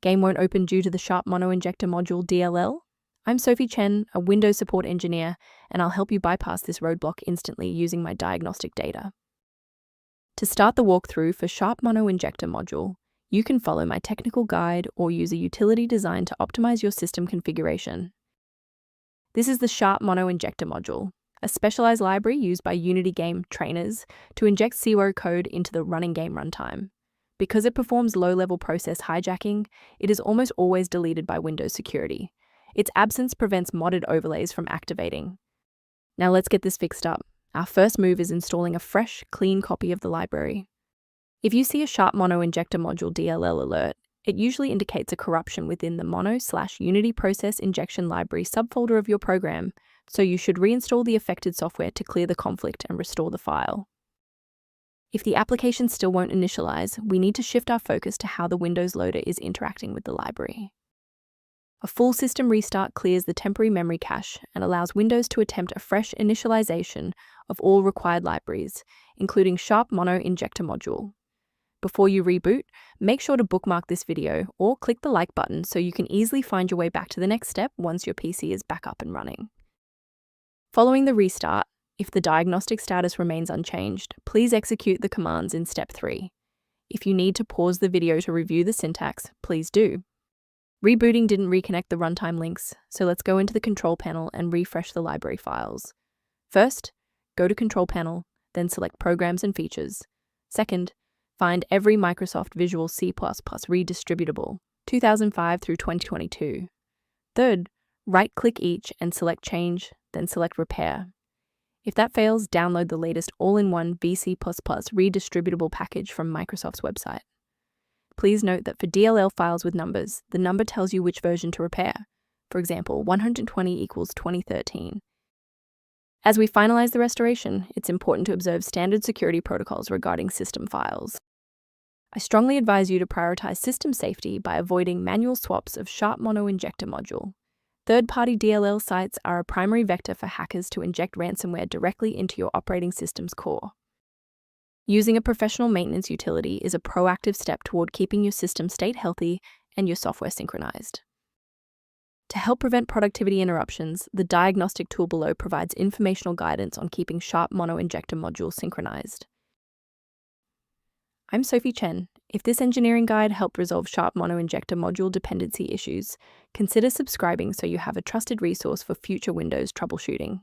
Game won't open due to the Sharpmonoinjector module DLL? I'm Sophie Chen, a Windows support engineer, and I'll help you bypass this roadblock instantly using my diagnostic data. To start the walkthrough for Sharpmonoinjector module, you can follow my technical guide or use a utility designed to optimize your system configuration. This is the Sharpmonoinjector module, a specialized library used by Unity game trainers to inject zero code into the running game runtime. Because it performs low-level process hijacking, it is almost always deleted by Windows security. Its absence prevents modded overlays from activating. Now let's get this fixed up. Our first move is installing a fresh, clean copy of the library. If you see a Sharpmonoinjector module DLL alert, it usually indicates a corruption within the mono/Unity process injection library subfolder of your program, so you should reinstall the affected software to clear the conflict and restore the file. If the application still won't initialize, we need to shift our focus to how the Windows loader is interacting with the library. A full system restart clears the temporary memory cache and allows Windows to attempt a fresh initialization of all required libraries, including Sharpmonoinjector module. Before you reboot, make sure to bookmark this video or click the like button so you can easily find your way back to the next step once your PC is back up and running. Following the restart, if the diagnostic status remains unchanged, please execute the commands in step 3. If you need to pause the video to review the syntax, please do. Rebooting didn't reconnect the runtime links, so let's go into the control panel and refresh the library files. First, go to Control Panel, then select Programs and Features. Second, find every Microsoft Visual C++ redistributable, 2005 through 2022. Third, right-click each and select Change, then select Repair. If that fails, download the latest all-in-one VC++ redistributable package from Microsoft's website. Please note that for DLL files with numbers, the number tells you which version to repair. For example, 120 equals 2013. As we finalize the restoration, it's important to observe standard security protocols regarding system files. I strongly advise you to prioritize system safety by avoiding manual swaps of Sharpmonoinjector module. Third-party DLL sites are a primary vector for hackers to inject ransomware directly into your operating system's core. Using a professional maintenance utility is a proactive step toward keeping your system state healthy and your software synchronized. To help prevent productivity interruptions, the diagnostic tool below provides informational guidance on keeping Sharpmonoinjector module synchronized. I'm Sophie Chen. If this engineering guide helped resolve Sharpmonoinjector module dependency issues, consider subscribing so you have a trusted resource for future Windows troubleshooting.